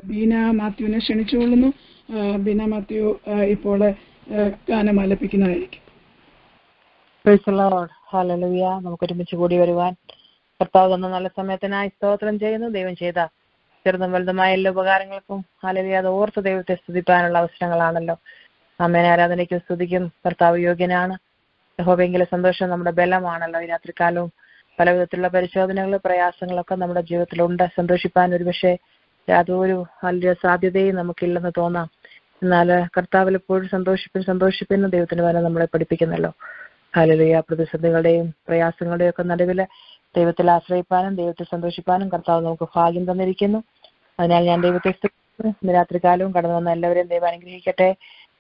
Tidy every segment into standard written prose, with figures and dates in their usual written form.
ബീന മാത്യുവിനെ ക്ഷണിച്ചുകൊള്ളുന്നു. ബീന മാത്യു ഇപ്പോൾ ഗാനം ആലപിക്കുന്നതായിരിക്കും. ഹല്ലേലൂയ. നമുക്ക് ഒരുമിച്ച് കൂടി വരുവാൻ കർത്താവ് തന്ന നല്ല സമയത്തിനായി സ്തോത്രം ചെയ്യുന്നു. ദൈവം ചെയ്ത ചെറുതും വലുതുമായ എല്ലാ ഉപകാരങ്ങൾക്കും ഹല്ലേലൂയ. അത് ഓർത്ത് ദൈവത്തെ സ്തുതിപ്പാനുള്ള അവസരങ്ങളാണല്ലോ. അമ്മേനെ ആരാധനയ്ക്കും സ്തുതിക്കും കർത്താവ് യോഗ്യനാണ്. യഹോവയെങ്കിലെ സന്തോഷം നമ്മുടെ ബലമാണല്ലോ. ഈ രാത്രികാലവും പല വിധത്തിലുള്ള പരിശോധനകളും പ്രയാസങ്ങളൊക്കെ നമ്മുടെ ജീവിതത്തിലുണ്ട്. സന്തോഷിപ്പാൻ ഒരുപക്ഷെ യാതൊരു വലിയ സാധ്യതയും നമുക്കില്ലെന്ന് തോന്നാം. എന്നാൽ കർത്താവിൽ എപ്പോഴും സന്തോഷിപ്പിന് ദൈവത്തിന് വരെ നമ്മളെ പഠിപ്പിക്കുന്നല്ലോ. ഹല്ലേലൂയ. പ്രതിസന്ധികളുടെയും പ്രയാസങ്ങളുടെയും ഒക്കെ നടുവിൽ ദൈവത്തിൽ ആശ്രയിപ്പാനും ദൈവത്തെ സന്തോഷിപ്പാനും കർത്താവ് നമുക്ക് ഭാഗ്യം തന്നിരിക്കുന്നു. അതിനാൽ ഞാൻ ദൈവത്തെ സ്തുതിക്കുന്നു. ഇന്ന് രാത്രികാലവും കടന്നു വന്ന എല്ലാവരെയും ദൈവം അനുഗ്രഹിക്കട്ടെ.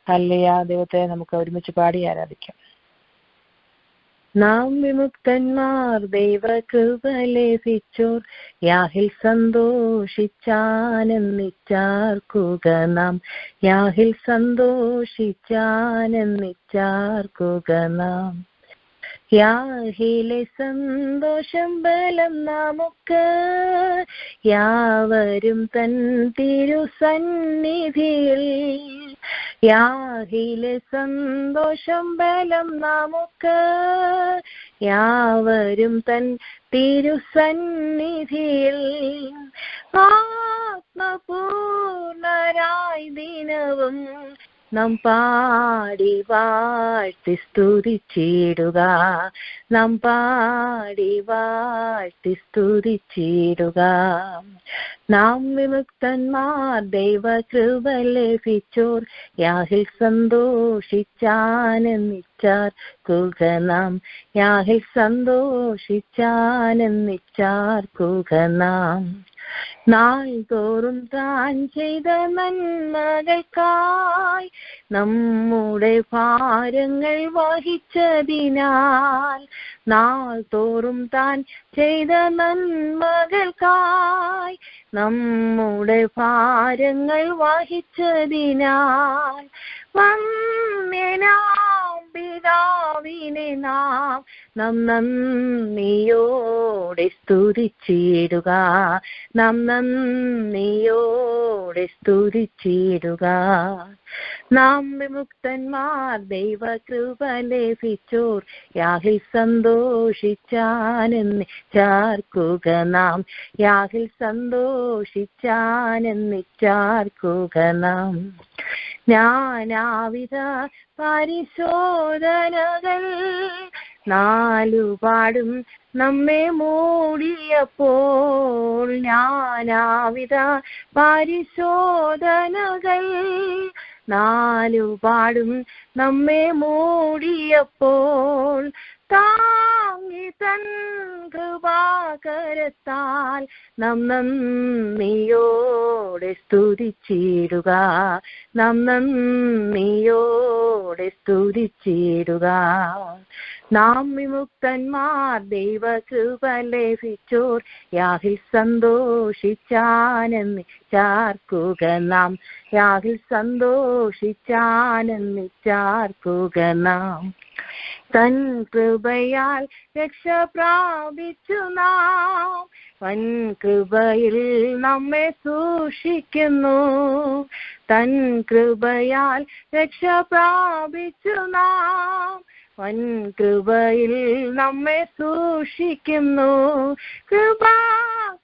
ഹല്ലേലൂയ. ദൈവത്തെ നമുക്ക് ഒരുമിച്ച് പാടി ആരാധിക്കാം. നാം വിമുക്തന്മാർ ദൈവകൃപ ലഭിച്ചോർ യാഹിൽ സന്തോഷിച്ചാനെന്നിച്ചാർക്കുക നാം. യാഹിൽ സന്തോഷിച്ചാനെന്നിച്ചാർക്കുക നാം. യാഹിലെ സന്തോഷം ബലം നമുക്ക് യാവരും തൻ തിരുസന്നിധിയിൽ. യാഹിലെ സന്തോഷം ബലം നമുക്ക് യാവരും തൻ തിരുസന്നിധിയിൽ. ആത്മപൂർണരായി ദിനവും നാം പാടി വാഴ്ത്തി സ്തുതിച്ചിടുക. നാം പാടി വാഴ്ത്തി സ്തുതിച്ചിടുക. നാം വിമുക്തന്മാർ ദൈവകൃപ ലഭിച്ചോർ യാഹിൽ സന്തോഷിച്ചാനെന്നിച്ചാർക്കുക നാം. യാഹിൽ സന്തോഷിച്ചാനെന്നിച്ചാർക്കുക നാം. നാൾ തോറും താൻ ചെയ്ത നന്മകൾക്കായി നമ്മുടെ ഭാരങ്ങൾ വഹിച്ചതിനാൽ. നാൾ തോറും താൻ ചെയ്ത നന്മകൾക്കായി നമ്മുടെ ഭാരങ്ങൾ വഹിച്ചതിനാൽ. വന്യനാം പിതാവിനെ നാം നന്ദിയോടെ സ്തുതിച്ചിടുക. നാം നന്ദിയോടെ സ്തുതിച്ചിടുക. നാം വിമുക്തന്മാർ ദൈവകൃപ ലഭിച്ചോർ യാഹിൽ സന്തോഷിച്ചാനെന്നിച്ചാർക്കുക നാം. യാഹിൽ സന്തോഷിച്ചാനെന്നിച്ചാർക്കുക നാം. ജ്ഞാനാവിധ പരിശോധനകൾ നാലുപാടും നമ്മെ മൂടിയപ്പോൾ. ജ്ഞാനാവിധ പരിശോധനകൾ നാലുപാടും നമ്മെ മൂടിയപ്പോൾ. താങ്ങി തൻ കൃപാകരത്താൽ നാം നന്ദിയോടെ സ്തുതിച്ചിടുക. നാം നന്ദിയോടെ സ്തുതിച്ചിടുക. നാം വിമുക്തന്മാർ ദൈവകൃപ ലഭിച്ചോർ യാഹിൽ സന്തോഷിച്ചാനെന്നിച്ചാർക്കുക നാം. യാഹിൽ സന്തോഷിച്ചാനെന്നിച്ചാർക്കുക നാം. തൻ കൃപയാൽ രക്ഷ പ്രാപിച്ചു നാം. വൻ കൃപയിൽ നമ്മെ സൂക്ഷിക്കുന്നു. തൻ കൃപയാൽ രക്ഷ പ്രാപിച്ചു നാം. വൻ കൃപയിൽ നമ്മെ സൂക്ഷിക്കുന്നു. കൃപാ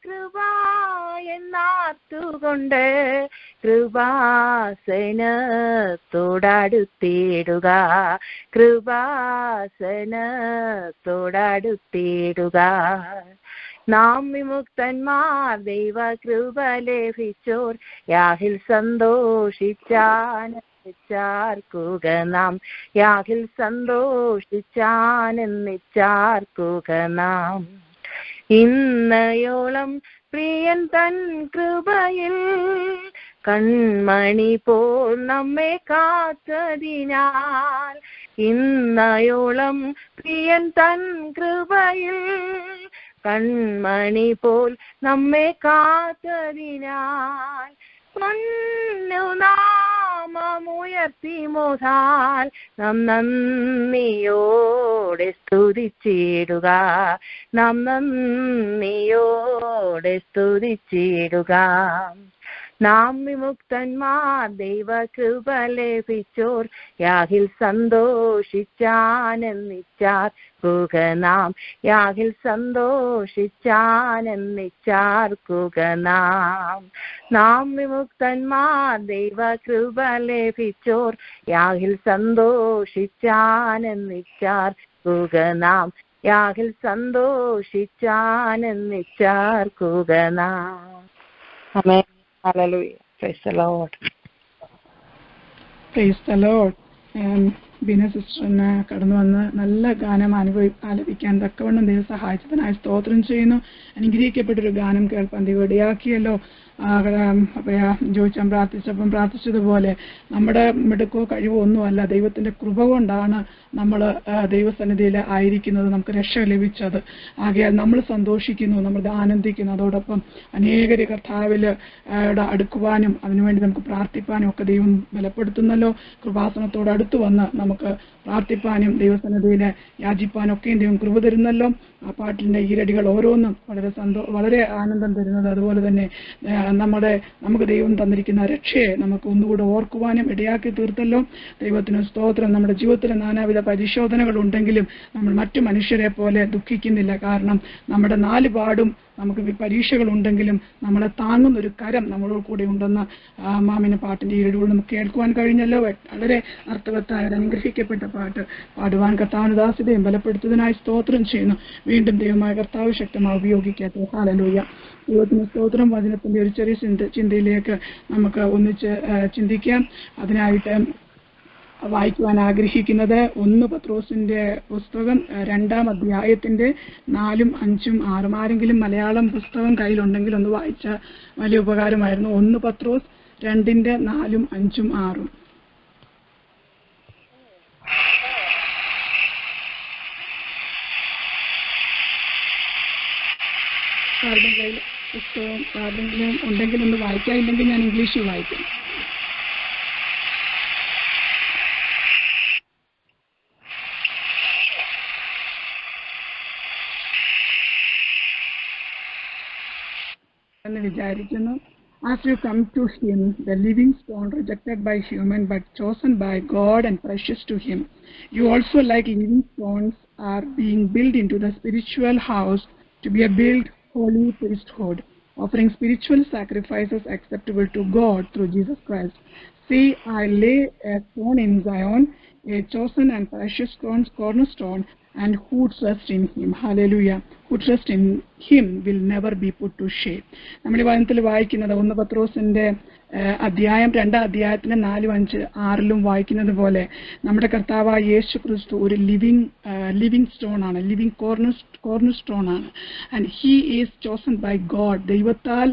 കൃപാ എന്നാർത്തുകൊണ്ട് കൃപാസനത്തോടടുത്തിടുക. കൃപാസനത്തോടടുത്തിടുക. നാം വിമുക്തന്മാർ ദൈവകൃപ ലഭിച്ചോർ യാഹിൽ സന്തോഷിച്ചാനെന്നിച്ചാർക്കുക നാം. യാഹിൽ സന്തോഷിച്ചാനെന്നിച്ചാർക്കുക നാം. ഇന്നയോളം പ്രിയൻ തൻ കൃപയിൽ കൺമണി പോൽ നമ്മെ കാത്തതിനാൽ. ഇന്നയോളം പ്രിയൻ തൻ കൃപയിൽ കൺമണി പോൽ നമ്മെ കാത്തതിനാൽ. നാമമുയർത്തി മോതാൽ നാം നന്ദിയോടെ സ്തുതിച്ചിടുക. നാം നന്ദിയോടെ സ്തുതിച്ചിടുക. നാം വിമുക്തന്മാർ ദൈവകൃപ ലഭിച്ചോർ യാഹിൽ സന്തോഷിച്ചാനെന്നിച്ചാർക്കുക നാം യാഹിൽ സന്തോഷിച്ചാനെന്നിച്ചാർക്കുക നാം വിമുക്തന്മാർ ദൈവകൃപ ലഭിച്ചോർ യാഹിൽ സന്തോഷിച്ചാനെന്നിച്ചാർക്കുക നാം യാഹിൽ സന്തോഷിച്ചാനെന്നിച്ചാർക്കുക നാം. ആമേൻ. Hallelujah. Praise the Lord. Praise the Lord. Beena സിസ്റ്ററിന് കടന്നു വന്ന് നല്ല ഗാനം ആലപിക്കാൻ തക്കവണ്ണം ദൈവം സഹായിച്ചതിനായി സ്തോത്രം ചെയ്യുന്നു. അനുഗ്രഹിക്കപ്പെട്ടൊരു ഗാനം കേൾപ്പാൻ ദൈവം ഇടയാക്കിയല്ലോ. ജോയിച്ചാൻ പ്രാർത്ഥിച്ചതുപോലെ നമ്മുടെ മിടുക്കോ കഴിവോ ഒന്നുമല്ല, ദൈവത്തിന്റെ കൃപ കൊണ്ടാണ് നമ്മൾ ദൈവസന്നിധിയിൽ ആയിരിക്കുന്നത്, നമുക്ക് രക്ഷ ലഭിച്ചത്. ആകയാൽ നമ്മൾ സന്തോഷിക്കുന്നു, നമ്മൾ ആനന്ദിക്കുന്നു. അതോടൊപ്പം അനേകര് കർത്താവിൽ അടുക്കുവാനും അതിനുവേണ്ടി നമുക്ക് പ്രാർത്ഥിപ്പാനും ഒക്കെ ദൈവം ബലപ്പെടുത്തുന്നല്ലോ. കൃപാസനത്തോട് അടുത്ത് വന്ന് നമുക്ക് പ്രാർത്ഥിപ്പാനും ദൈവസന്നിധിയിൽ യാചിപ്പാനും ഒക്കെയും ദൈവം കൃപ തരുന്നല്ലോ. ആ പാട്ടിന്റെ ഈരടികൾ ഓരോന്നും വളരെ ആനന്ദം തരുന്നത്. അതുപോലെ തന്നെ നമുക്ക് ദൈവം തന്നിരിക്കുന്ന രക്ഷയെ നമുക്ക് ഒന്നുകൂടെ ഓർക്കുവാനും ഇടയാക്കി തീർത്തല്ലോ. ദൈവത്തിന് സ്തോത്രം. നമ്മുടെ ജീവിതത്തിൽ നാനാവിധ പരിശോധനകൾ ഉണ്ടെങ്കിലും നമ്മൾ മറ്റു മനുഷ്യരെ പോലെ ദുഃഖിക്കുന്നില്ല. കാരണം നമ്മുടെ നാല് പാടും നമുക്ക് പരീക്ഷകൾ ഉണ്ടെങ്കിലും നമ്മളെ താങ്ങുന്നൊരു കരം നമ്മളോട് കൂടെ ഉണ്ടെന്ന് മാമിന് പാട്ടിന്റെ ഈരടികൾ നമുക്ക് കേൾക്കുവാൻ കഴിഞ്ഞല്ലോ. വളരെ അർത്ഥവത്തായ അനുഗ്രഹിക്കപ്പെട്ട പാട്ട് പാടുവാൻ കർത്താവിന് ദാസ്യതയും ബലപ്പെടുത്തുന്നതിനായി സ്തോത്രം ചെയ്യുന്നു. വീണ്ടും ദൈവമായ കർത്താവ് ശക്തമായി ഉപയോഗിക്കട്ടെ. ഹല്ലേലൂയ. ദൈവത്തിന് സ്തോത്രം. വചനത്തിന്റെ ഒരു ചെറിയ ചിന്തയിലേക്ക് നമുക്ക് ഒന്നിച്ച് ചിന്തിക്കാം. അതിനായിട്ട് വായിക്കുവാൻ ആഗ്രഹിക്കുന്നത് 1 പത്രോസിന്റെ പുസ്തകം 2-ാം അധ്യായത്തിന്റെ 4, 5, 6. ആരെങ്കിലും മലയാളം പുസ്തകം കയ്യിലുണ്ടെങ്കിൽ ഒന്ന് വായിച്ച വലിയ ഉപകാരമായിരുന്നു. 1 പത്രോസ് 2-ന്റെ 4, 5, 6. ആരുടെ കയ്യിൽ പുസ്തകം ആരുടെങ്കിലും ഉണ്ടെങ്കിൽ ഒന്ന് വായിക്കാം. ഇല്ലെങ്കിൽ ഞാൻ ഇംഗ്ലീഷിൽ വായിക്കാം. എന്ന് വിചാരിക്കുന്നു. As you come to him, the living stone rejected by human but chosen by God and precious to him, you also like living stones are being built into the spiritual house to be a built holy priesthood, offering spiritual sacrifices acceptable to God through Jesus Christ. See, I lay a stone in Zion, a chosen and precious cornerstone, and who trusts in him, hallelujah, who trusts in him will never be put to shame. നമ്മൾ ഈ വചനത്തിൽ വായിക്കുന്നത് 1 പത്രോസിന്റെ അധ്യായം 2-ാം അധ്യായത്തിന് 4, 5, 6 വായിക്കുന്നത് പോലെ നമ്മുടെ കർത്താവായ യേശു ക്രിസ്തു ഒരു ലിവിംഗ് സ്റ്റോൺ ആണ്, ലിവിംഗ് കോർണർ സ്റ്റോൺ ആണ്. And he is chosen by God. ദൈവത്താൽ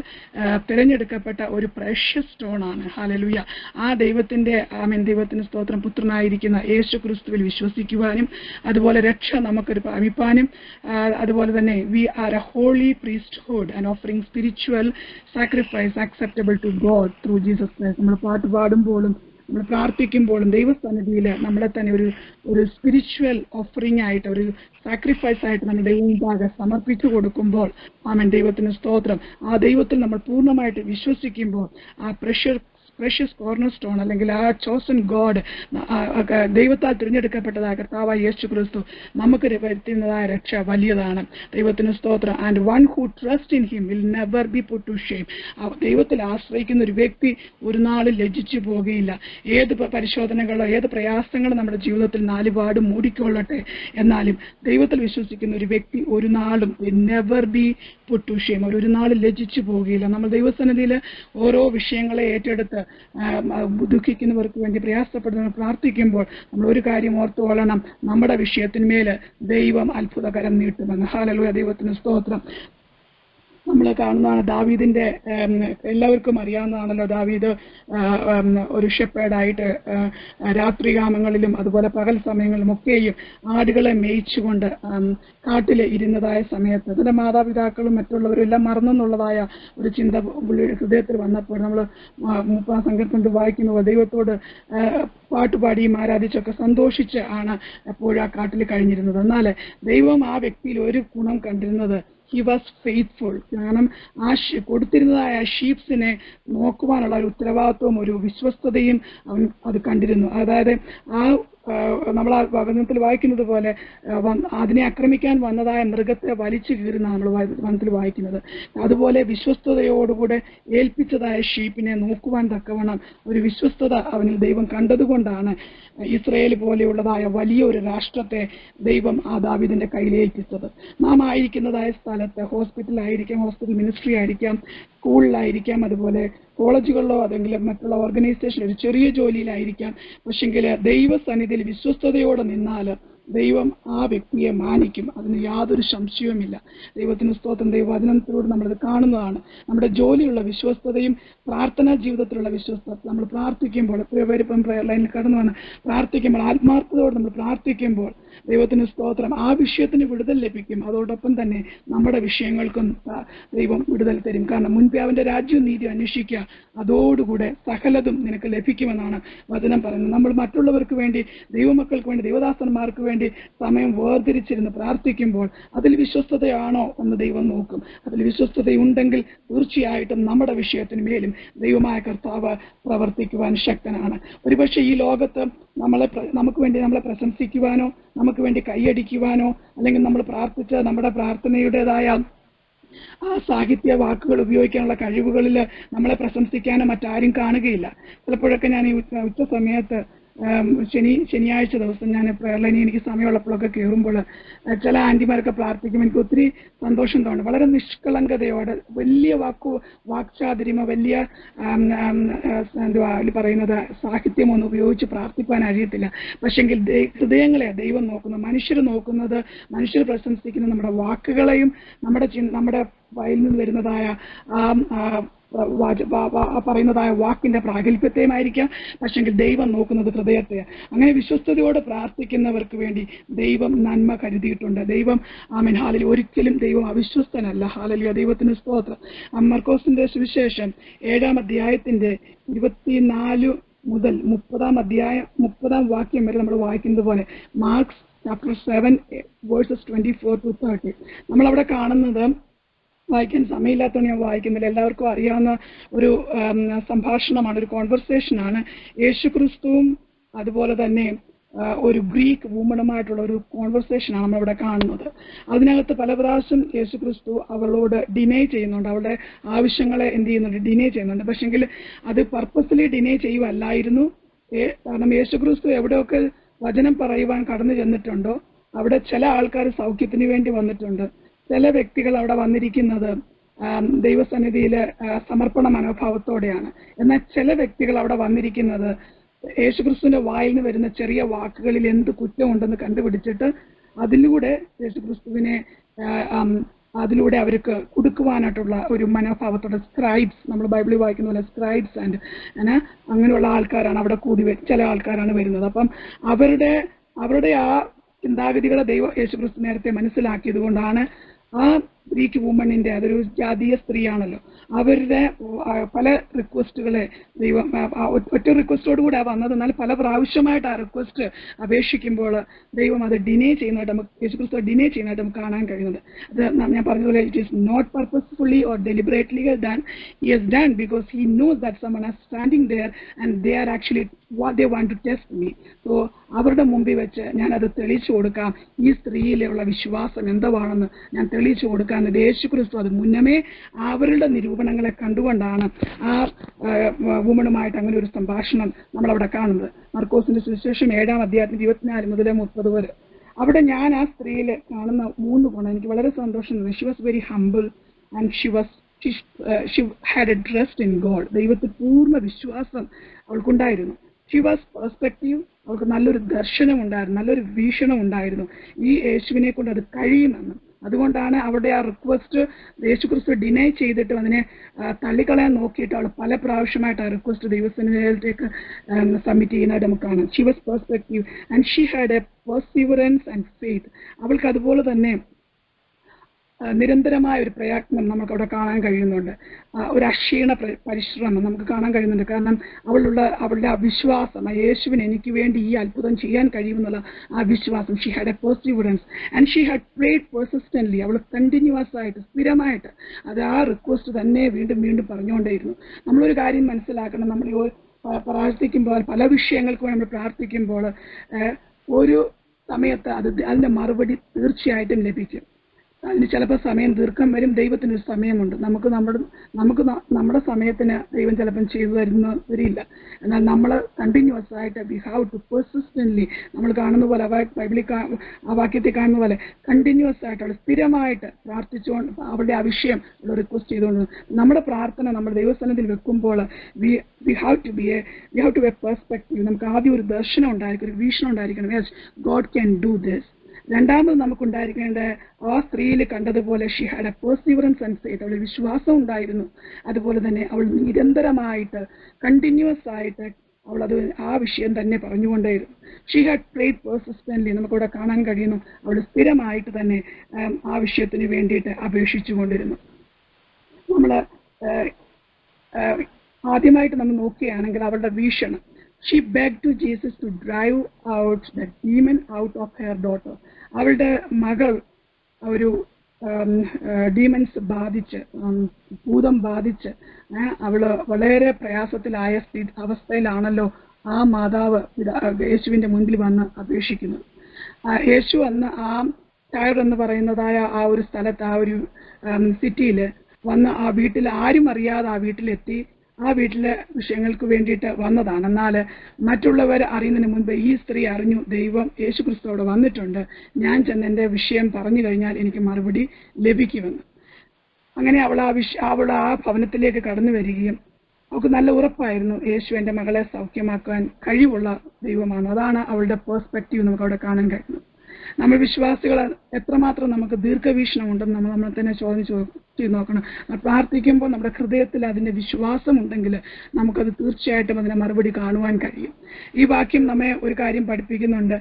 തിരഞ്ഞെടുക്കപ്പെട്ട ഒരു പ്രഷ്യസ് സ്റ്റോൺ ആണ്. ഹല്ലേലൂയ. ആ ദൈവത്തിന് സ്തോത്രം, പുത്രനായിരിക്കുന്ന യേശു ക്രിസ്തുവിൽ വിശ്വസിക്കുവാനും അതുപോലെ രക്ഷ നമുക്കൊരു പ്രാപിപ്പാനും അതുപോലെ തന്നെ we are a holy priesthood and offering spiritual sacrifice acceptable to God through Jesus Christ. നമ്മൾ പാട്ട് പാടുമ്പോഴും നമ്മൾ പ്രാർത്ഥിക്കുമ്പോഴും ദൈവസന്നിധിയിൽ നമ്മളെ തന്നെ ഒരു സ്പിരിച്വൽ ഓഫറിംഗ് ആയിട്ട്, ഒരു സാക്രിഫൈസ് ആയിട്ട് നമ്മൾ ദൈവമുമ്പാകെ സമർപ്പിച്ചു കൊടുക്കുമ്പോൾ ആമേൻ, ദൈവത്തിന് സ്തോത്രം. ആ ദൈവത്തിൽ നമ്മൾ പൂർണ്ണമായിട്ട് വിശ്വസിക്കുമ്പോൾ ആ പ്രഷ്യസ് കോർണർ സ്റ്റോൺ അല്ലെങ്കിൽ ആ ചോസൺ ഗോഡ്, ദൈവത്താൽ തിരഞ്ഞെടുക്കപ്പെട്ടതായ കർത്താവായ യേശു ക്രിസ്തു നമുക്ക് വരുത്തുന്നതായ രക്ഷ വലിയതാണ്. ദൈവത്തിന് സ്തോത്രം. And one who trust in him will never be put to shame. ദൈവത്തിൽ ആശ്രയിക്കുന്ന ഒരു വ്യക്തി ഒരു നാളും ലജ്ജിച്ചു പോകുകയില്ല. ഏത് പരിശോധനകളോ ഏത് പ്രയാസങ്ങളോ നമ്മുടെ ജീവിതത്തിൽ നാലുപാടും മൂടിക്കൊള്ളട്ടെ, എന്നാലും ദൈവത്തിൽ വിശ്വസിക്കുന്ന ഒരു വ്യക്തി ഒരു നാളും never be put to shame, ഒരു നാളും ലജ്ജിച്ചു പോകുകയില്ല. നമ്മൾ ദൈവസന്നിധിയിൽ ഓരോ വിഷയങ്ങളെ ഏറ്റെടുത്ത് ദുഃഖിക്കുന്നവർക്ക് വേണ്ടി പ്രയാസപ്പെടുന്നവർ പ്രാർത്ഥിക്കുമ്പോൾ നമ്മൾ ഒരു കാര്യം ഓർത്തുകൊള്ളണം, നമ്മുടെ വിഷയത്തിന്മേൽ ദൈവം അത്ഭുതകരം നീട്ടുമെന്ന്. ഹല്ലേലൂയ. ദൈവത്തിന് സ്തോത്രം. നമ്മൾ കാണുന്നതാണ് ദാവീദിന്റെ, എല്ലാവർക്കും അറിയാവുന്നതാണല്ലോ, ദാവീദ് ഒരു ഷെപ്പേർഡായിട്ട് രാത്രികാമങ്ങളിലും അതുപോലെ പകൽ സമയങ്ങളിലും ഒക്കെയും ആടുകളെ മേയിച്ചുകൊണ്ട് കാട്ടിൽ ഇരുന്നതായ സമയത്ത് അതിന്റെ മാതാപിതാക്കളും മറ്റുള്ളവരും എല്ലാം മറന്നെന്നുള്ളതായ ഒരു ചിന്ത ഹൃദയത്തിൽ വന്നപ്പോൾ നമ്മൾ 30-ാം സങ്കീർത്തനത്തിൽ വായിക്കുന്നത് ദൈവത്തോട് പാട്ടുപാടിയും ആരാധിച്ചൊക്കെ സന്തോഷിച്ച് ആണ് എപ്പോഴും ആ കാട്ടിൽ കഴിഞ്ഞിരുന്നത്. എന്നാൽ ദൈവം ആ വ്യക്തിയിൽ ഒരു ഗുണം കണ്ടിരുന്നത്, ഹി വാസ് ഫെയ്ത്ത്ഫുൾ. കാരണം ആ കൊടുത്തിരുന്നതായ ഷീപ്സിനെ നോക്കുവാനുള്ള ഒരു ഉത്തരവാദിത്വവും ഒരു വിശ്വസ്തതയും അവൻ അത് കണ്ടിരുന്നു. അതായത് ആ നമ്മൾ ആ വചനത്തിൽ വായിക്കുന്നത് പോലെ അതിനെ ആക്രമിക്കാൻ വന്നതായ മൃഗത്തെ വലിച്ചു കീറുന്ന നമ്മൾ വചനത്തിൽ വായിക്കുന്നത്. അതുപോലെ വിശ്വസ്തയോടുകൂടെ ഏൽപ്പിച്ചതായ ഷീപ്പിനെ നോക്കുവാൻ തക്കവണ്ണം ഒരു വിശ്വസ്തത അവനിൽ ദൈവം കണ്ടതുകൊണ്ടാണ് ഇസ്രയേൽ പോലെയുള്ളതായ വലിയ ഒരു രാഷ്ട്രത്തെ ദൈവം ആ ദാവീദിന്റെ കയ്യിലേൽപ്പിച്ചത്. നാം ആയിരിക്കുന്നതായ സ്ഥലത്ത് ഹോസ്പിറ്റലായിരിക്കാം, ഹോസ്പിറ്റൽ മിനിസ്ട്രി ആയിരിക്കാം, സ്കൂളിലായിരിക്കാം, അതുപോലെ കോളേജുകളിലോ അതെങ്കിലും മറ്റുള്ള ഓർഗനൈസേഷൻ ഒരു ചെറിയ ജോലിയിലായിരിക്കാം. പക്ഷെങ്കിൽ ദൈവസന്നിധിയിൽ വിശ്വസ്തയോടെ നിന്നാൽ ദൈവം ആ വ്യക്തിയെ മാനിക്കും. അതിന് യാതൊരു സംശയവുമില്ല. ദൈവത്തിന് സ്തോത്രം. ദൈവവചനത്തിലൂടെ നമ്മളത് കാണുന്നതാണ്. നമ്മുടെ ജോലിയുള്ള വിശ്വസ്തതയും പ്രാർത്ഥനാ ജീവിതത്തിലുള്ള വിശ്വസ്തത. നമ്മൾ പ്രാർത്ഥിക്കുമ്പോൾ എത്രയോ പേര് ഇപ്പം പ്രയർ ലൈനിൽ കടന്നു വന്ന് പ്രാർത്ഥിക്കുമ്പോൾ ആത്മാർത്ഥതയോടെ നമ്മൾ പ്രാർത്ഥിക്കുമ്പോൾ ദൈവത്തിന് സ്തോത്രം ആ വിഷയത്തിന് വിടുതൽ ലഭിക്കും. അതോടൊപ്പം തന്നെ നമ്മുടെ വിഷയങ്ങൾക്കും ദൈവം വിടുതൽ തരും. കാരണം മുൻപേ അവന്റെ രാജ്യവും നീതി അന്വേഷിക്കുക, അതോടുകൂടെ സകലതും നിനക്ക് ലഭിക്കുമെന്നാണ് വചനം പറയുന്നത്. നമ്മൾ മറ്റുള്ളവർക്ക് വേണ്ടി, ദൈവമക്കൾക്ക് വേണ്ടി, ദൈവദാസന്മാർക്ക് വേണ്ടി സമയം വേർതിരിച്ചിരുന്ന് പ്രാർത്ഥിക്കുമ്പോൾ അതിൽ വിശ്വസ്തതയാണോ എന്ന് ദൈവം നോക്കും. അതിൽ വിശ്വസ്തതയുണ്ടെങ്കിൽ തീർച്ചയായിട്ടും നമ്മുടെ വിഷയത്തിന് മേലും ദൈവമായ കർത്താവ് പ്രവർത്തിക്കുവാൻ ശക്തനാണ്. ഒരുപക്ഷെ ഈ ലോകത്ത് നമുക്ക് വേണ്ടി നമ്മളെ പ്രശംസിക്കുവാനോ നമുക്ക് വേണ്ടി കൈയടിക്കുവാനോ അല്ലെങ്കിൽ നമ്മൾ പ്രാർത്ഥിച്ച നമ്മുടെ പ്രാർത്ഥനയുടേതായ ആ സാഹിത്യ വാക്കുകൾ ഉപയോഗിക്കാനുള്ള കഴിവുകളിൽ നമ്മളെ പ്രശംസിക്കാനോ മറ്റാരും കാണുകയില്ല. ചിലപ്പോഴൊക്കെ ഞാൻ ഈ ഉച്ച സമയത്ത് ശനിയാഴ്ച ദിവസം ഞാൻ പ്രയർ ലൈനിൽ എനിക്ക് സമയമുള്ളപ്പോഴൊക്കെ കയറുമ്പോൾ ചില ആന്റിമാരൊക്കെ പ്രാർത്ഥിക്കും. എനിക്ക് ഒത്തിരി സന്തോഷം തോന്നും. വളരെ നിഷ്കളങ്കതയോടെ വലിയ വാക്ചാതുര്യമോ വലിയ എന്തുവാ പറയുന്നത് സാഹിത്യമൊന്നും ഉപയോഗിച്ച് പ്രാർത്ഥിക്കാൻ അറിയത്തില്ല. പക്ഷെങ്കിൽ ഹൃദയങ്ങളെ ദൈവം നോക്കുന്നു. മനുഷ്യർ നോക്കുന്നത്, മനുഷ്യർ പ്രശംസിക്കുന്ന നമ്മുടെ വാക്കുകളെയും നമ്മുടെ വായിൽ നിന്ന് വരുന്നതായ പറയുന്നതായ വാക്കിന്റെ പ്രാഗൽഭ്യത്തെയുമായിരിക്കാം. പക്ഷെങ്കിൽ ദൈവം നോക്കുന്നത് ഹൃദയത്തെ. അങ്ങനെ വിശ്വസ്തയോടെ പ്രാർത്ഥിക്കുന്നവർക്ക് വേണ്ടി ദൈവം നന്മ കരുതിയിട്ടുണ്ട്. ദൈവം ആമേൻ ഹാലലി ഒരിക്കലും ദൈവം അവിശ്വസ്തനല്ല. ഹാലലിയ. ദൈവത്തിന് സ്തോത്രം. മർക്കോസിന്റെ സുവിശേഷം 7-ാം അധ്യായത്തിന്റെ 24 മുതൽ 30-ാം വാക്യം വരെ നമ്മൾ വായിക്കുന്നത് പോലെ മാർക്സ് ചാപ്റ്റർ 7 വേഴ്സസ് 24-30 നമ്മളവിടെ കാണുന്നത്, വായിക്കാൻ സമയമില്ലാത്തതുകൊണ്ട് ഞാൻ വായിക്കുന്നില്ല, എല്ലാവർക്കും അറിയാവുന്ന ഒരു സംഭാഷണമാണ്, ഒരു കോൺവെർസേഷനാണ്. യേശുക്രിസ്തുവും അതുപോലെ തന്നെ ഒരു ഗ്രീക്ക് വുമണുമായിട്ടുള്ള ഒരു കോൺവെർസേഷനാണ് നമ്മളിവിടെ കാണുന്നത്. അതിനകത്ത് പല പ്രാവശ്യം യേശുക്രിസ്തു അവളോട് ഡിനേ ചെയ്യുന്നുണ്ട്, അവളുടെ ആവശ്യങ്ങളെ എന്ത് ചെയ്യുന്നുണ്ട്, ഡിനേ ചെയ്യുന്നുണ്ട്. പക്ഷെങ്കിൽ അത് പർപ്പസ്ലി ഡിനേ ചെയ്യുവല്ലായിരുന്നു. കാരണം യേശുക്രിസ്തു എവിടെയൊക്കെ വചനം പറയുവാൻ കടന്നു ചെന്നിട്ടുണ്ടോ അവിടെ ചില ആൾക്കാർ സൗഖ്യത്തിന് വേണ്ടി വന്നിട്ടുണ്ട്. ചില വ്യക്തികൾ അവിടെ വന്നിരിക്കുന്നത് ദൈവസന്നിധിയിൽ സമർപ്പണ മനോഭാവത്തോടെയാണ്. എന്നാൽ ചില വ്യക്തികൾ അവിടെ വന്നിരിക്കുന്നത് യേശുക്രിസ്തുവിന്റെ വായിൽ നിന്ന് വരുന്ന ചെറിയ വാക്കുകളിൽ എന്ത് കുറ്റമുണ്ടെന്ന് കണ്ടുപിടിച്ചിട്ട് അതിലൂടെ യേശുക്രിസ്തുവിനെ അതിലൂടെ അവർക്ക് കൊടുക്കുവാനായിട്ടുള്ള ഒരു മനോഭാവത്തോടെ സ്ക്രൈബ്സ്, നമ്മൾ ബൈബിളിൽ വായിക്കുന്ന പോലെ സ്ക്രൈബ്സ് ആൻഡ് അങ്ങനെയുള്ള ആൾക്കാരാണ് അവിടെ ചില ആൾക്കാരാണ് വരുന്നത്. അപ്പം അവരുടെ ആ ചിന്താഗതികളെ യേശുക്രിസ്തു നേരത്തെ മനസ്സിലാക്കിയത് കൊണ്ടാണ് ആ ഗ്രീക്ക് വുമണിന്റെ, അതൊരു ജാതീയ സ്ത്രീയാണല്ലോ, അവരുടെ പല റിക്വസ്റ്റുകളെ ദൈവം ഒറ്റ റിക്വസ്റ്റോട് കൂടെ വന്നത്. എന്നാൽ പല പ്രാവശ്യമായിട്ട് ആ റിക്വസ്റ്റ് അപേക്ഷിക്കുമ്പോൾ ദൈവം അത് ഡിനേ ചെയ്യുന്നതായിട്ട് നമുക്ക്, യേശുക്രിസ്തു ഡിനേ ചെയ്യുന്നതായിട്ട് നമുക്ക് കാണാൻ കഴിയുന്നത്. അത് ഞാൻ പറഞ്ഞതുപോലെ it is not purposefully or deliberately done. He has done because he knows that someone is standing there and they are actually what they want to test me. So അവരുടെ മുമ്പിൽ വെച്ച് ഞാനത് തെളിയിച്ചു കൊടുക്കാം, ഈ സ്ത്രീയിലുള്ള വിശ്വാസം എന്താണെന്ന് ഞാൻ തെളിയിച്ചു കൊടുക്കാം. യേശുക്രിസ്തു അത് മുന്നമേ അവരുടെ നിരൂപണങ്ങളെ കണ്ടുകൊണ്ടാണ് ആ വുമണുമായിട്ട് അങ്ങനെ ഒരു സംഭാഷണം നമ്മളവിടെ കാണുന്നത്. മർക്കോസിന്റെ സുവിശേഷം 7-ാം അധ്യായത്തിൽ 24 മുതൽ 30 വരെ അവിടെ ഞാൻ ആ സ്ത്രീയിൽ കാണുന്ന 3 ഗുണം എനിക്ക് വളരെ സന്തോഷം തോന്നി. She was very humble and she had a trust in God. ദൈവത്തിൽ പൂർണ്ണ വിശ്വാസം അവൾക്കുണ്ടായിരുന്നു. She was perspective. അവൾക്ക് നല്ലൊരു ദർശനം ഉണ്ടായിരുന്നു, നല്ലൊരു വീക്ഷണം ഉണ്ടായിരുന്നു, ഈ യേശുവിനെ കൊണ്ട് അത് കഴിയുമെന്ന്. അതുകൊണ്ടാണ് അവരുടെ ആ റിക്വസ്റ്റ് യേശുക്രിസ്തു ഡിനൈ ചെയ്തിട്ട് അതിനെ തള്ളിക്കളയാൻ നോക്കിയിട്ട് അവൾ പല പ്രാവശ്യമായിട്ട് ആ റിക്വസ്റ്റ് ദൈവസന്നിധിയിലേക്ക് സബ്മിറ്റ് ചെയ്യുന്നതായിട്ട് നമുക്ക് കാണാം. She was perspective and she had a perseverance and faith. അവൾക്ക് അതുപോലെ തന്നെ നിരന്തരമായ ഒരു പ്രയത്നം നമുക്ക് അവിടെ കാണാൻ കഴിയുന്നുണ്ട്. ഒരു അക്ഷീണ പരിശ്രമം നമുക്ക് കാണാൻ കഴിയുന്നുണ്ട്. കാരണം അവളുടെ ആ വിശ്വാസം, യേശുവിന് എനിക്ക് വേണ്ടി ഈ അത്ഭുതം ചെയ്യാൻ കഴിയുമെന്നുള്ള ആ വിശ്വാസം. She had a perseverance and she had prayed പെർസിസ്റ്റന്റ്ലി. അവൾ കണ്ടിന്യൂസ് ആയിട്ട്, സ്ഥിരമായിട്ട് അത് ആ റിക്വസ്റ്റ് തന്നെ വീണ്ടും വീണ്ടും പറഞ്ഞുകൊണ്ടേയിരുന്നു. നമ്മളൊരു കാര്യം മനസ്സിലാക്കണം, നമ്മൾ പ്രാർത്ഥിക്കുമ്പോൾ, പല വിഷയങ്ങൾക്ക് വേണ്ടി നമ്മൾ പ്രാർത്ഥിക്കുമ്പോൾ ഒരു സമയത്ത് അതിന്റെ മറുപടി തീർച്ചയായിട്ടും ലഭിക്കും. അതിന് ചിലപ്പോൾ സമയം ദീർഘം വരും. ദൈവത്തിനൊരു സമയമുണ്ട്. നമുക്ക് നമ്മുടെ സമയത്തിന് ദൈവം ചിലപ്പം ചെയ്തു തരുന്നവരില്ല. എന്നാൽ നമ്മൾ കണ്ടിന്യൂസ് ആയിട്ട് വി ഹാവ് ടു പെർസിസ്റ്റന്റ്ലി, നമ്മൾ കാണുന്ന പോലെ ബൈബിളിൽ ആ വാക്യത്തിൽ കാണുന്ന പോലെ കണ്ടിന്യൂസ് ആയിട്ട് അവൾ സ്ഥിരമായിട്ട് പ്രാർത്ഥിച്ചുകൊണ്ട് അവളുടെ ആ വിഷയം റിക്വസ്റ്റ് ചെയ്തുകൊണ്ട് നമ്മുടെ പ്രാർത്ഥന നമ്മൾ ദൈവസ്ഥാനത്തിൽ വെക്കുമ്പോൾ we have to be a perspective. നമുക്ക് ആദ്യം ഒരു ദർശനം ഉണ്ടായിരിക്കും, ഒരു വീക്ഷണം ഉണ്ടായിരിക്കണം. Yes, God can do this. രണ്ടാമത് നമുക്കുണ്ടായിരിക്കേണ്ട ആ സ്ത്രീയിൽ കണ്ടതുപോലെ she had a perseverance and faith. അവളുടെ വിശ്വാസം ഉണ്ടായിരുന്നു. അതുപോലെ തന്നെ അവൾ നിരന്തരമായിട്ട് കണ്ടിന്യൂസ് ആയിട്ട് അവളത് ആ വിഷയം തന്നെ പറഞ്ഞുകൊണ്ടേയിരുന്നു. She had prayed persistently. നമുക്കവിടെ കാണാൻ കഴിയുന്നു അവൾ സ്ഥിരമായിട്ട് തന്നെ ആ വിഷയത്തിന് വേണ്ടിയിട്ട് അപേക്ഷിച്ചു കൊണ്ടിരുന്നു. നമ്മൾ ആദ്യമായിട്ട് നമ്മൾ നോക്കുകയാണെങ്കിൽ അവളുടെ വീക്ഷണം, she begged to Jesus to drive out the demon out of her daughter. അവളുടെ മകൾ ഒരു ഡീമൻസ് ബാധിച്ച്, ഭൂതം ബാധിച്ച് അവള് വളരെ പ്രയാസത്തിലായ അവസ്ഥയിലാണല്ലോ ആ മാതാവ് യേശുവിന്റെ മുൻപിൽ വന്ന് അപേക്ഷിക്കുന്നത്. യേശു അന്ന് ആ ടയർ എന്ന് പറയുന്നതായ ആ ഒരു സ്ഥലത്ത്, ആ ഒരു സിറ്റിയിൽ വന്ന് ആ വീട്ടിൽ ആരും അറിയാതെ ആ വീട്ടിലെത്തി. ആ വീട്ടിലെ വിഷയങ്ങൾക്ക് വേണ്ടിയിട്ട് വന്നതാണ്. എന്നാൽ മറ്റുള്ളവർ അറിയുന്നതിന് മുൻപ് ഈ സ്ത്രീ അറിഞ്ഞു, ദൈവം യേശു ക്രിസ്തു അവിടെ വന്നിട്ടുണ്ട്, ഞാൻ ചെന്ന് എൻ്റെ വിഷയം പറഞ്ഞു കഴിഞ്ഞാൽ എനിക്ക് മറുപടി ലഭിക്കുമെന്ന്. അങ്ങനെ അവൾ ആ ഭവനത്തിലേക്ക് കടന്നു വരികയും അവൾക്ക് നല്ല ഉറപ്പായിരുന്നു, യേശു എൻ്റെ മകളെ സൗഖ്യമാക്കാൻ കഴിവുള്ള ദൈവമാണ്. അതാണ് അവളുടെ പെർസ്പെക്റ്റീവ് നമുക്ക് അവിടെ കാണാൻ കഴിയുന്നത്. നമ്മൾ വിശ്വാസികൾ എത്രമാത്രം നമുക്ക് ദീർഘവീക്ഷണം ഉണ്ടെന്ന് നമ്മൾ തന്നെ ചോദ്യം ചെയ്ത് നോക്കണം. പ്രാർത്ഥിക്കുമ്പോൾ നമ്മുടെ ഹൃദയത്തിൽ അതിൻ്റെ വിശ്വാസം ഉണ്ടെങ്കിൽ നമുക്കത് തീർച്ചയായിട്ടും അതിനെ മറുപടി കാണുവാൻ കഴിയും. ഈ വാക്യം നമ്മെ ഒരു കാര്യം പഠിപ്പിക്കുന്നുണ്ട്.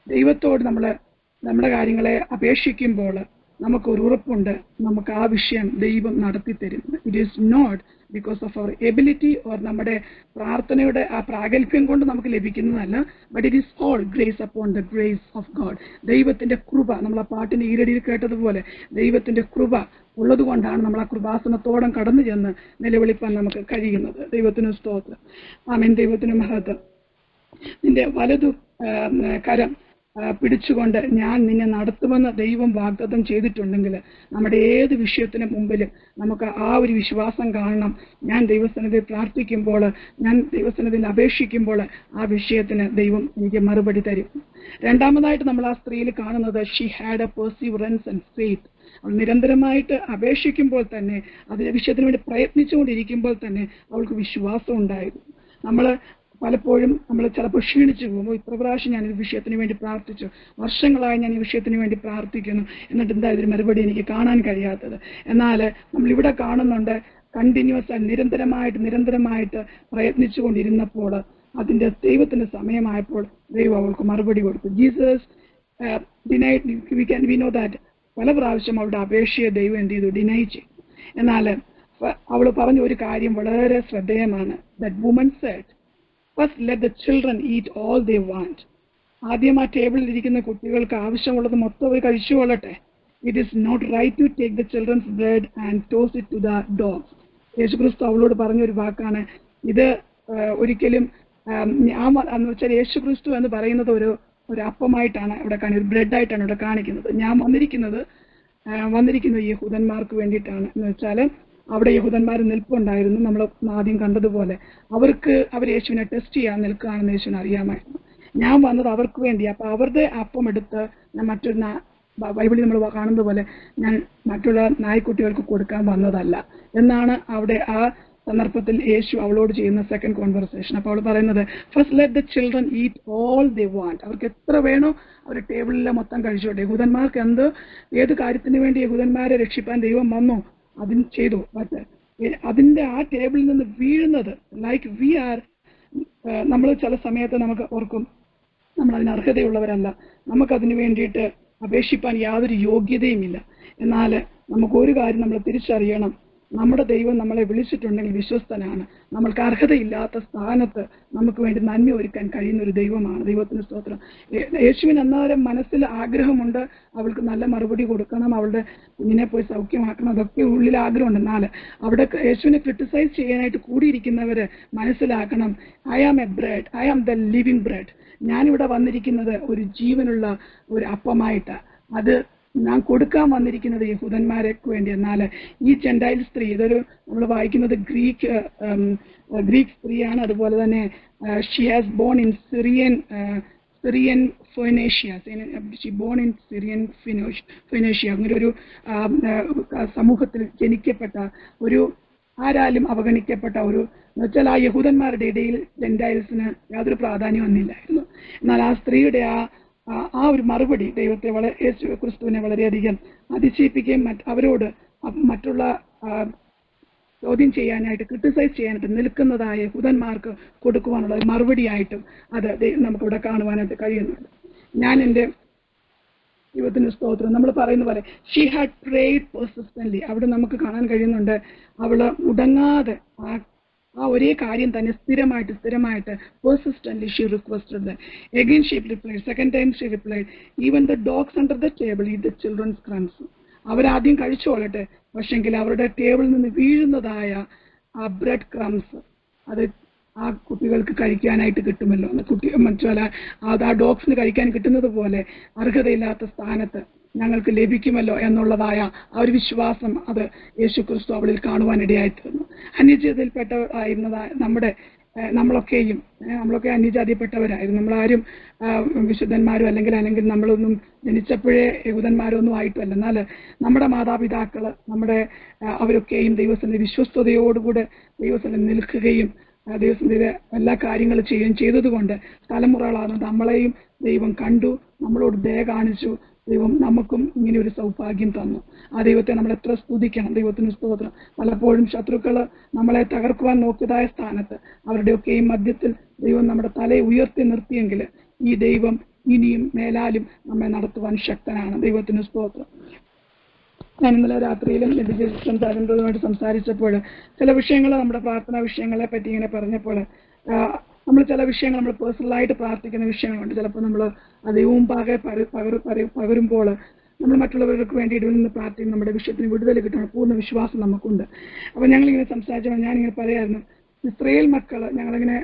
ദൈവത്തോട് നമ്മുടെ കാര്യങ്ങളെ അപേക്ഷിക്കുമ്പോൾ നമുക്കൊരു ഉറപ്പുണ്ട്, നമുക്ക് ആ വിഷയം ദൈവം നടത്തിത്തരും. It is not because of our ability or നമ്മുടെ പ്രാർത്ഥനയുടെ ആ പ്രാഗൽഭ്യം കൊണ്ട് നമുക്ക് ലഭിക്കുന്നതല്ല, but it is all grace upon the grace of God. ദൈവത്തിന്റെ കൃപ, നമ്മൾ ആ പാട്ടിന്റെ ഈരടിയിൽ കേട്ടതുപോലെ ദൈവത്തിന്റെ കൃപ ഉള്ളത് കൊണ്ടാണ് നമ്മൾ ആ കൃപാസനത്തോളം കടന്നു ചെന്ന് നിലവിളിപ്പാൻ നമുക്ക് കഴിയുന്നത്. ദൈവത്തിന് സ്തോത്രം. ആമേൻ. ദൈവത്തിന് മഹത്വം. നിന്റെ വലതു കരം പിടിച്ചുകൊണ്ട് ഞാൻ നിന്നെ നടത്തുമെന്ന് ദൈവം വാഗ്ദത്തം ചെയ്തിട്ടുണ്ടെങ്കിൽ നമ്മുടെ ഏത് വിഷയത്തിന് മുമ്പിലും നമുക്ക് ആ ഒരു വിശ്വാസം കാണണം. ഞാൻ ദൈവസന്നിധിയിൽ പ്രാർത്ഥിക്കുമ്പോൾ, ഞാൻ ദൈവസന്നിധിയിൽ അപേക്ഷിക്കുമ്പോൾ ആ വിഷയത്തിന് ദൈവം എനിക്ക് മറുപടി തരും. രണ്ടാമതായിട്ട് നമ്മൾ ആ സ്ത്രീയിൽ കാണുന്നത് she had a perseverance and faith. അവൾ നിരന്തരമായിട്ട് അപേക്ഷിക്കുമ്പോൾ തന്നെ, അതിന്റെ വിഷയത്തിന് വേണ്ടി പ്രയത്നിച്ചുകൊണ്ടിരിക്കുമ്പോൾ തന്നെ അവൾക്ക് വിശ്വാസം ഉണ്ടായിരുന്നു. പലപ്പോഴും നമ്മൾ ചിലപ്പോൾ ക്ഷീണിച്ചു പോകുമ്പോൾ, ഇത്ര പ്രാവശ്യം ഞാൻ ഈ വിഷയത്തിന് വേണ്ടി പ്രാർത്ഥിച്ചു, വർഷങ്ങളായി ഞാൻ ഈ വിഷയത്തിന് വേണ്ടി പ്രാർത്ഥിക്കുന്നു, എന്നിട്ട് എന്താ ഇതിന് മറുപടി എനിക്ക് കാണാൻ കഴിയാത്തത്. എന്നാൽ നമ്മളിവിടെ കാണുന്നുണ്ട്, കണ്ടിന്യൂസ് ആയി നിരന്തരമായിട്ട് പ്രയത്നിച്ചു കൊണ്ടിരുന്നപ്പോൾ അതിന്റെ ദൈവത്തിന്റെ സമയമായപ്പോൾ ദൈവം അവൾക്ക് മറുപടി കൊടുത്തു. ജീസസ് വി നോ ദാറ്റ് പല പ്രാവശ്യം അവളുടെ അപേക്ഷയെ ദൈവം എന്ത് ചെയ്തു? ഡിനൈ ചെയ്തു. എന്നാൽ അവൾ പറഞ്ഞ ഒരു കാര്യം വളരെ ശ്രദ്ധേയമാണ്. That woman said, first let the children eat all they want. ആദ്യം ആ ടേബിളിൽ ഇരിക്കുന്ന കുട്ടികൾക്ക് ആവശ്യമുള്ളത് മൊത്തം അവർ കഴിച്ചുകൊള്ളട്ടെ. It is not right to take the children's bread and toss it to the dogs. യേശുക്രിസ്തു അവളോട് പറഞ്ഞൊരു വാക്കാണ് ഇത്. ഒരിക്കലും എന്ന് വെച്ചാൽ യേശുക്രിസ്തു എന്ന് പറയുന്നത് ഒരു അപ്പമായിട്ടാണ് ഇവിടെ ഒരു ബ്രെഡായിട്ടാണ് ഇവിടെ കാണിക്കുന്നത്. ഞാൻ വന്നിരിക്കുന്നത് യഹൂദന്മാർക്ക് വേണ്ടിയിട്ടാണ് എന്ന് വെച്ചാൽ അവിടെ യഹൂദന്മാർ നിൽപ്പുണ്ടായിരുന്നു. നമ്മൾ ആദ്യം കണ്ടതുപോലെ അവർ യേശുവിനെ ടെസ്റ്റ് ചെയ്യാൻ നിൽക്കുകയാണെന്ന് യേശുവിനെ അറിയാമായിരുന്നു. ഞാൻ വന്നത് അവർക്ക് വേണ്ടി. അപ്പൊ അവരുടെ അപ്പം എടുത്ത് ഞാൻ മറ്റൊരു ബൈബിളിൽ നമ്മൾ കാണുന്നത് പോലെ ഞാൻ മറ്റുള്ള നായ്ക്കുട്ടികൾക്ക് കൊടുക്കാൻ വന്നതല്ല എന്നാണ് അവിടെ ആ സന്ദർഭത്തിൽ യേശു അവളോട് ചെയ്യുന്ന സെക്കൻഡ് കോൺവെർസേഷൻ. അപ്പോൾ അവൾ പറയുന്നത്, first let the children eat all they want. അവർക്ക് എത്ര വേണോ അവർ ടേബിളിലെ മൊത്തം കഴിച്ചോട്ടെ. യഹൂദന്മാർക്ക് ഏത് കാര്യത്തിന് വേണ്ടി യഹൂദന്മാരെ രക്ഷിപ്പാൻ ദൈവം വന്നോ അതിന് ചെയ്തു. ബട്ട് അതിന്റെ ആ ടേബിളിൽ നിന്ന് വീഴുന്നത് ലൈക്ക് വി ആർ, നമ്മൾ ചില സമയത്ത് നമുക്ക് ഓർക്കും നമ്മൾ അതിന് അർഹതയുള്ളവരല്ല, നമുക്കതിന് വേണ്ടിയിട്ട് അപേക്ഷിപ്പാൻ യാതൊരു യോഗ്യതയുമില്ല. എന്നാൽ നമുക്ക് ഒരു കാര്യം നമ്മൾ തിരിച്ചറിയണം, നമ്മുടെ ദൈവം നമ്മളെ വിളിച്ചിട്ടുണ്ടെങ്കിൽ വിശ്വസ്തനാണ്. നമ്മൾക്ക് അർഹതയില്ലാത്ത സ്ഥാനത്ത് നമുക്ക് വേണ്ടി നന്മ ഒരുക്കാൻ കഴിയുന്ന ഒരു ദൈവമാണ്. ദൈവത്തിന് സ്തോത്രം. യേശുവിന് അന്നേരം മനസ്സിൽ ആഗ്രഹമുണ്ട്, അവൾക്ക് നല്ല മറുപടി കൊടുക്കണം, അവളുടെ കുഞ്ഞിനെ പോയി സൗഖ്യമാക്കണം, അതൊക്കെ ഉള്ളിൽ ആഗ്രഹമുണ്ട്. എന്നാൽ അവിടെ യേശുവിനെ ക്രിട്ടിസൈസ് ചെയ്യാനായിട്ട് കൂടിയിരിക്കുന്നവര് മനസ്സിലാക്കണം, I am a bread, I am the living bread. ഞാനിവിടെ വന്നിരിക്കുന്നത് ഒരു ജീവനുള്ള ഒരു അപ്പമായിട്ട്, അത് ഞാൻ കൊടുക്കാൻ വന്നിരിക്കുന്നത് യഹൂദന്മാരെ വേണ്ടി. എന്നാൽ ഈ ജെന്റൈൽ സ്ത്രീ, ഇതൊരു നമ്മൾ വായിക്കുന്നത് ഗ്രീക്ക് സ്ത്രീയാണ്. അതുപോലെ തന്നെ she has born in Syrian Phoenicia, she born in Syrian Phoenicia. അങ്ങനെ ഒരു സമൂഹത്തിൽ ജനിക്കപ്പെട്ട ഒരു, ആരാലും അവഗണിക്കപ്പെട്ട ഒരു, എന്നുവെച്ചാൽ ആ യഹൂദന്മാരുടെ ഇടയിൽ ജെന്റൈൽസിന് യാതൊരു പ്രാധാന്യം ഒന്നില്ലായിരുന്നു. എന്നാൽ ആ സ്ത്രീയുടെ ആ ഒരു മറുപടി ദൈവത്തെ യേശു ക്രിസ്തുവിനെ വളരെയധികം അതിശയിപ്പിക്കുകയും അവരോട് മറ്റുള്ള ചോദ്യം ചെയ്യാനായിട്ട്, ക്രിട്ടിസൈസ് ചെയ്യാനായിട്ട് നിൽക്കുന്നതായ യഹൂദന്മാർക്ക് കൊടുക്കുവാനുള്ള ഒരു മറുപടിയായിട്ടും അത് നമുക്കിവിടെ കാണുവാനായിട്ട് കഴിയുന്നുണ്ട്. ഞാൻ എൻ്റെ ദൈവത്തിന് സ്തോത്രം. നമ്മൾ പറയുന്ന പോലെ ഷീ ഹാഡ് പ്രേയ്ഡ് പെർസിസ്റ്റന്റ്ലി. അവിടെ നമുക്ക് കാണാൻ കഴിയുന്നുണ്ട്, അവള് മുടങ്ങാതെ ആ ഒരേ കാര്യം തന്നെ സ്ഥിരമായിട്ട് persistently she requested. Again she replied, second time she replied, even the dogs under the table eat the children's crumbs. അവരാദ്യം കഴിച്ചോളട്ടെ, പക്ഷെങ്കിൽ അവരുടെ ടേബിളിൽ നിന്ന് വീഴുന്നതായ ആ ബ്രെഡ് ക്രംസ് അത് ആ കുട്ടികൾക്ക് കഴിക്കാനായിട്ട് കിട്ടുമല്ലോ. മറ്റുള്ള ആ ഡോഗ്സിന് കഴിക്കാൻ കിട്ടുന്നത് പോലെ അർഹതയില്ലാത്ത സ്ഥാനത്ത് ഞങ്ങൾക്ക് ലഭിക്കുമല്ലോ എന്നുള്ളതായ ആ ഒരു വിശ്വാസം അത് യേശു ക്രിസ്തു അവളിൽ കാണുവാനിടയായി തീർന്നു. അന്യജാതിയിൽപ്പെട്ടവരായിരുന്നതായ നമ്മളൊക്കെ അന്യജാതിയിൽപ്പെട്ടവരായിരുന്നു. നമ്മളാരും വിശുദ്ധന്മാരും അല്ലെങ്കിൽ നമ്മളൊന്നും ജനിച്ചപ്പോഴേ യഹൂദന്മാരൊന്നും ആയിട്ടുമല്ല. എന്നാൽ നമ്മുടെ മാതാപിതാക്കള് അവരൊക്കെയും ദൈവത്തിന്റെ വിശ്വസ്തയോടുകൂടെ ദൈവത്തിന് നിൽക്കുകയും ദൈവത്തിന്റെ എല്ലാ കാര്യങ്ങളും ചെയ്യുകയും ചെയ്തതുകൊണ്ട് തലമുറകളാണ് നമ്മളെയും ദൈവം കണ്ടു, നമ്മളോട് ദയ കാണിച്ചു. ദൈവം നമുക്കും ഇങ്ങനെ ഒരു സൗഭാഗ്യം തന്നു. ആ ദൈവത്തെ നമ്മൾ എത്ര സ്തുതിക്കണം. ദൈവത്തിന് സ്തോത്രം. പലപ്പോഴും ശത്രുക്കള് നമ്മളെ തകർക്കുവാൻ നോക്കിയതായ സ്ഥാനത്ത് അവരുടെയൊക്കെയും മധ്യത്തിൽ ദൈവം നമ്മുടെ തലയെ ഉയർത്തി നിർത്തിയെങ്കിൽ ഈ ദൈവം ഇനിയും മേലാലും നമ്മെ നടത്തുവാൻ ശക്തനാണ്. ദൈവത്തിന് സ്തോത്രം. ഞാൻ ഇന്നലെ രാത്രിയിലും അരുന്ധതുമായിട്ട് സംസാരിച്ചപ്പോൾ ചില വിഷയങ്ങൾ, നമ്മുടെ പ്രാർത്ഥനാ വിഷയങ്ങളെ പറ്റി ഇങ്ങനെ പറഞ്ഞപ്പോൾ നമ്മൾ ചില വിഷയങ്ങൾ നമ്മൾ പേഴ്സണലായിട്ട് പ്രാർത്ഥിക്കുന്ന വിഷയങ്ങളുണ്ട്. ചിലപ്പോൾ നമ്മൾ ദൈവവും പകരുമ്പോൾ നമ്മൾ മറ്റുള്ളവർക്ക് വേണ്ടി ഇടയിൽ നിന്ന് പ്രാർത്ഥിക്കും, നമ്മുടെ വിഷയത്തിന് വിടുതൽ കിട്ടണം, പൂർണ്ണ വിശ്വാസം നമുക്കുണ്ട്. അപ്പോൾ ഞങ്ങളിങ്ങനെ സംസാരിച്ചപ്പോൾ ഞാനിങ്ങനെ പറയായിരുന്നു, ഇസ്രായേൽ മക്കൾ, ഞങ്ങളിങ്ങനെ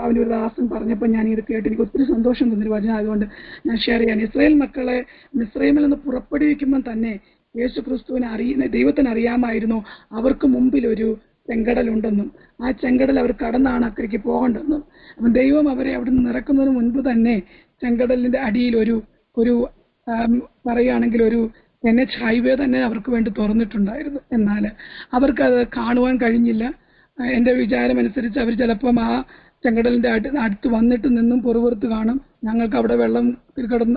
അവൻ്റെ ഒരു ദാസൻ പറഞ്ഞപ്പോൾ ഞാനിത് കേട്ട് എനിക്ക് ഒത്തിരി സന്തോഷം തോന്നിയൊരു വചനം ആയതുകൊണ്ട് ഞാൻ ഷെയർ ചെയ്യാൻ. ഇസ്രായേൽ മക്കളെ മിസ്രൈമിൽ നിന്ന് പുറപ്പെടുവിക്കുമ്പോൾ തന്നെ യേശു ക്രിസ്തുവിനെ ദൈവത്തിന് അറിയാമായിരുന്നു അവർക്ക് മുമ്പിൽ ഒരു ചെങ്കടലുണ്ടെന്നും ആ ചെങ്കടൽ അവർ കടന്നാണ് അക്കരയ്ക്ക് പോകേണ്ടെന്നും. അപ്പം ദൈവം അവരെ അവിടെ നിന്ന് ഇറക്കുന്നതിന് മുൻപ് തന്നെ ചെങ്കടലിന്റെ അടിയിൽ ഒരു പറയുകയാണെങ്കിൽ ഒരു NH ഹൈവേ തന്നെ അവർക്ക് വേണ്ടി തുറന്നിട്ടുണ്ടായിരുന്നു. എന്നാൽ അവർക്കത് കാണുവാൻ കഴിഞ്ഞില്ല. എൻ്റെ വിചാരം അനുസരിച്ച് അവർ ചിലപ്പം ആ ചെങ്കടലിന്റെ അടുത്ത് വന്നിട്ട് നിന്നും പുറപുറത്ത് കാണും, ഞങ്ങൾക്ക് അവിടെ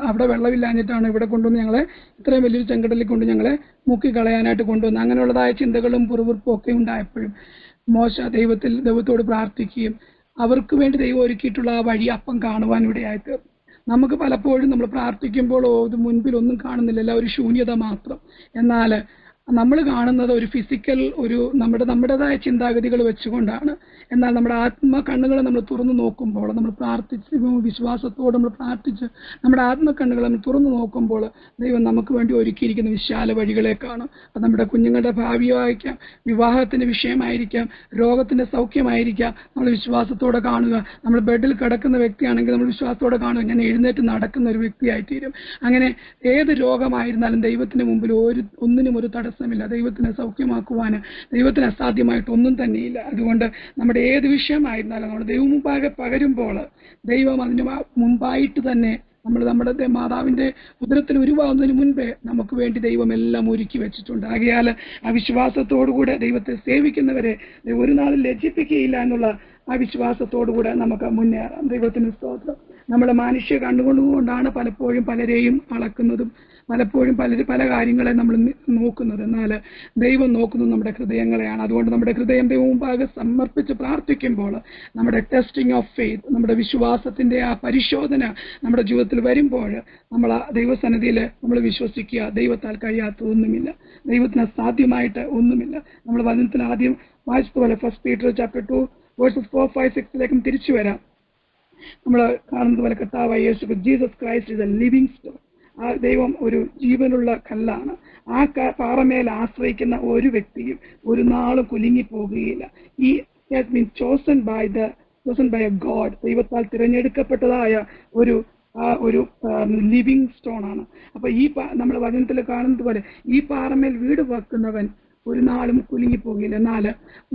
അവിടെ വെള്ളമില്ലാഞ്ഞിട്ടാണ് ഇവിടെ കൊണ്ടുവന്ന് ഞങ്ങളെ ഇത്രയും വലിയൊരു ചെങ്കടലിൽ കൊണ്ട് ഞങ്ങളെ മുക്കിക്കളയാനായിട്ട് കൊണ്ടുവന്നു. അങ്ങനെയുള്ളതായ ചിന്തകളും പുറപുറപ്പും ഒക്കെ ഉണ്ടായപ്പോഴും മോശ ദൈവത്തോട് പ്രാർത്ഥിക്കുകയും അവർക്ക് വേണ്ടി ദൈവം ഒരുക്കിയിട്ടുള്ള ആ വഴി അപ്പം കാണുവാൻ ഇടയായിട്ട്. നമുക്ക് പലപ്പോഴും നമ്മൾ പ്രാർത്ഥിക്കുമ്പോൾ മുൻപിൽ ഒന്നും കാണുന്നില്ല, ഒരു ശൂന്യത മാത്രം. എന്നാൽ നമ്മൾ കാണുന്നത് ഒരു ഫിസിക്കൽ നമ്മുടേതായ ചിന്താഗതികൾ വെച്ചുകൊണ്ടാണ്. എന്നാൽ നമ്മുടെ ആത്മകണ്ണുകളെ നമ്മൾ തുറന്നു നോക്കുമ്പോൾ, നമ്മൾ പ്രാർത്ഥിച്ച് വിശ്വാസത്തോടെ നമ്മൾ പ്രാർത്ഥിച്ച് നമ്മുടെ ആത്മകണ്ണുകൾ നമ്മൾ തുറന്നു നോക്കുമ്പോൾ ദൈവം നമുക്ക് വേണ്ടി ഒരുക്കിയിരിക്കുന്ന വിശാല വഴികളെ കാണും. അത് നമ്മുടെ കുഞ്ഞുങ്ങളുടെ ഭാവിയായിരിക്കാം, വിവാഹത്തിന്റെ വിഷയമായിരിക്കാം, രോഗത്തിന്റെ സൗഖ്യമായിരിക്കാം. നമ്മൾ വിശ്വാസത്തോടെ കാണുക. നമ്മൾ ബെഡിൽ കിടക്കുന്ന വ്യക്തിയാണെങ്കിൽ നമ്മൾ വിശ്വാസത്തോടെ കാണുക, ഞാൻ എഴുന്നേറ്റ് നടക്കുന്ന ഒരു വ്യക്തിയായിത്തീരും. അങ്ങനെ ഏത് രോഗമായിരുന്നാലും ദൈവത്തിന് മുമ്പിൽ ഒന്നിനും ഒരു തടസ്സമില്ല. ദൈവത്തിനെ സൗഖ്യമാക്കുവാൻ ദൈവത്തിന് അസാധ്യമായിട്ട് ഒന്നും തന്നെയില്ല. അതുകൊണ്ട് നമ്മുടെ ഏത് വിഷയമായിരുന്നാലും നമ്മൾ ദൈവം മുമ്പാകെ പകരുമ്പോൾ ദൈവം അതിന് മുമ്പായിട്ട് തന്നെ നമ്മുടെ മാതാവിന്റെ ഉദരത്തിൽ ഉരുവാകുന്നതിന് മുൻപേ നമുക്ക് വേണ്ടി ദൈവം എല്ലാം ഒരുക്കി വെച്ചിട്ടുണ്ട്. ആകയാൽ ആ വിശ്വാസത്തോടുകൂടെ ദൈവത്തെ സേവിക്കുന്നവരെ ഒരു നാളും ലജ്ജിപ്പിക്കുകയില്ല എന്നുള്ള ആ വിശ്വാസത്തോടുകൂടെ നമുക്ക് മുന്നേറാം. ദൈവത്തിന് സ്തോത്രം. നമ്മൾ മനുഷ്യ കണ്ടുകൊണ്ടുകൊണ്ടാണ് പലപ്പോഴും പലരെയും അളക്കുന്നതും പലപ്പോഴും പല കാര്യങ്ങളെ നമ്മൾ നോക്കുന്നത്. എന്നാൽ ദൈവം നോക്കുന്നത് നമ്മുടെ ഹൃദയങ്ങളെയാണ്. അതുകൊണ്ട് നമ്മുടെ ഹൃദയം ദൈവം മുമ്പാകെ സമർപ്പിച്ച് പ്രാർത്ഥിക്കുമ്പോൾ നമ്മുടെ ടെസ്റ്റിംഗ് ഓഫ് ഫെയ്ത്ത്, നമ്മുടെ വിശ്വാസത്തിന്റെ ആ പരിശോധന നമ്മുടെ ജീവിതത്തിൽ വരുമ്പോൾ നമ്മൾ ആ ദൈവസന്നിധിയിൽ നമ്മൾ വിശ്വസിക്കുക, ദൈവത്താൽ കഴിയാത്ത ഒന്നുമില്ല, ദൈവത്തിന് അസാധ്യമായിട്ട് ഒന്നുമില്ല. നമ്മൾ വചനത്തിൽ ആദ്യം വായിച്ചതുപോലെ 1 Peter chapter 2 verses 4, 5, 6 തിരിച്ചു വരാം. നമ്മൾ കാണുന്നത് പോലെ കർത്താവായ യേശു Jesus Christ is a living stone. ആ ദൈവം ഒരു ജീവനുള്ള കല്ലാണ്. ആ പാറമേൽ ആശ്രയിക്കുന്ന ഒരു വ്യക്തിയും ഒരു നാളും കുലുങ്ങിപ്പോകുകയില്ല. ഈ has been chosen by a God. ദൈവത്താൽ തിരഞ്ഞെടുക്കപ്പെട്ടതായ ഒരു ലിവിംഗ് സ്റ്റോൺ ആണ്. അപ്പൊ ഈ നമ്മൾ വചനത്തിൽ കാണുന്നത് പോലെ ഈ പാറമേൽ വീട് വെക്കുന്നവൻ ഒരു നാളും കുലുങ്ങിപ്പോകില്ല. എന്നാൽ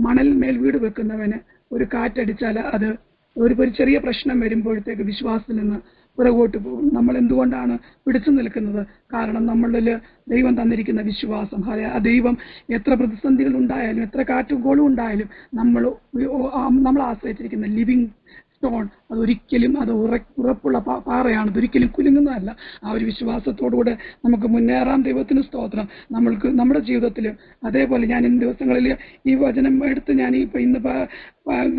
മണൽ മേൽ വീട് വെക്കുന്നവന് ഒരു കാറ്റടിച്ചാൽ അത് ഒരു ചെറിയ പ്രശ്നം വരുമ്പോഴത്തേക്ക് വിശ്വാസത്തിൽ നിന്ന് പുറകോട്ട് പോകും. നമ്മൾ എന്തുകൊണ്ടാണ് പിടിച്ചു നിൽക്കുന്നത്? കാരണം നമ്മളിൽ ദൈവം തന്നിരിക്കുന്ന വിശ്വാസം. ആ ദൈവം എത്ര പ്രതിസന്ധികൾ ഉണ്ടായാലും എത്ര കാറ്റും കോളും ഉണ്ടായാലും നമ്മൾ ആശ്രയിച്ചിരിക്കുന്ന ലിവിംഗ് സ്റ്റോൺ അതൊരിക്കലും ഉറപ്പുള്ള പാറയാണ്. അതൊരിക്കലും കുലുങ്ങുന്നതല്ല. ആ ഒരു വിശ്വാസത്തോടുകൂടെ നമുക്ക് മുന്നേറാം. ദൈവത്തിന് സ്തോത്രം. നമ്മൾക്ക് നമ്മുടെ ജീവിതത്തിലും അതേപോലെ ഞാൻ ഇന്ന് ദിവസങ്ങളിൽ ഈ വചനം എടുത്ത് ഞാൻ ഇന്ന്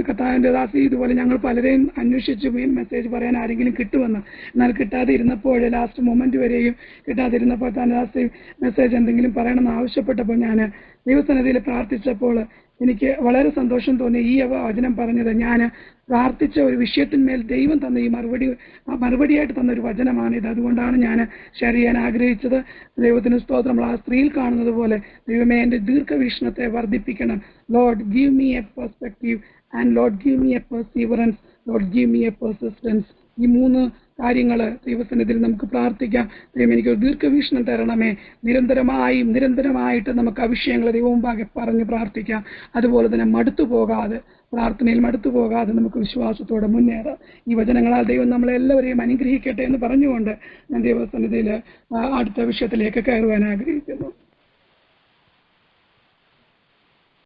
കർത്താവിന്റെ ദാസി ഇതുപോലെ ഞങ്ങൾ പലരെയും അന്വേഷിച്ചു മെസ്സേജ് പറയാൻ ആരെങ്കിലും കിട്ടുമെന്ന്. എന്നാൽ കിട്ടാതെ ഇരുന്നപ്പോൾ ലാസ്റ്റ് മൊമെന്റ് വരെയും കിട്ടാതിരുന്നപ്പോൾ തന്നെ ദാസി മെസ്സേജ് എന്തെങ്കിലും പറയണമെന്ന് ആവശ്യപ്പെട്ടപ്പോൾ ഞാൻ ദൈവസന്നിധിയിൽ പ്രാർത്ഥിച്ചപ്പോൾ എനിക്ക് വളരെ സന്തോഷം തോന്നി. ഈ വചനം പറഞ്ഞത് ഞാൻ പ്രാർത്ഥിച്ച ഒരു വിഷയത്തിന്മേൽ ദൈവം തന്ന ഈ മറുപടിയായിട്ട് തന്ന ഒരു വചനമാണിത്. അതുകൊണ്ടാണ് ഞാൻ ഷെയർ ചെയ്യാൻ ആഗ്രഹിച്ചത്. ദൈവത്തിന് സ്തോത്രം. നമ്മൾ ആ സ്ത്രീയിൽ കാണുന്നത് പോലെ ദൈവമേ എൻ്റെ ദീർഘവീക്ഷണത്തെ വർദ്ധിപ്പിക്കണം. Lord give me A perspective and Lord give me A perseverance, Lord give me A persistence. ഈ 3 കാര്യങ്ങൾ ദൈവസന്നിധിയിൽ നമുക്ക് പ്രാർത്ഥിക്കാം. ദൈവം എനിക്കൊരു ദീർഘവീക്ഷണം തരണമേ. നിരന്തരമായിട്ട് നമുക്ക് ആ വിഷയങ്ങൾ ദൈവം മുമ്പാകെ പറഞ്ഞ് പ്രാർത്ഥിക്കാം. അതുപോലെ തന്നെ പ്രാർത്ഥനയിൽ മടുത്തു പോകാതെ നമുക്ക് വിശ്വാസത്തോടെ മുന്നേറാം. ഈ വചനങ്ങളാൽ ദൈവം നമ്മളെല്ലാവരെയും അനുഗ്രഹിക്കട്ടെ എന്ന് പറഞ്ഞുകൊണ്ട് ഞാൻ ദൈവസന്നിധിയിൽ അടുത്ത വിഷയത്തിലേക്ക് കയറുവാൻ ആഗ്രഹിക്കുന്നു.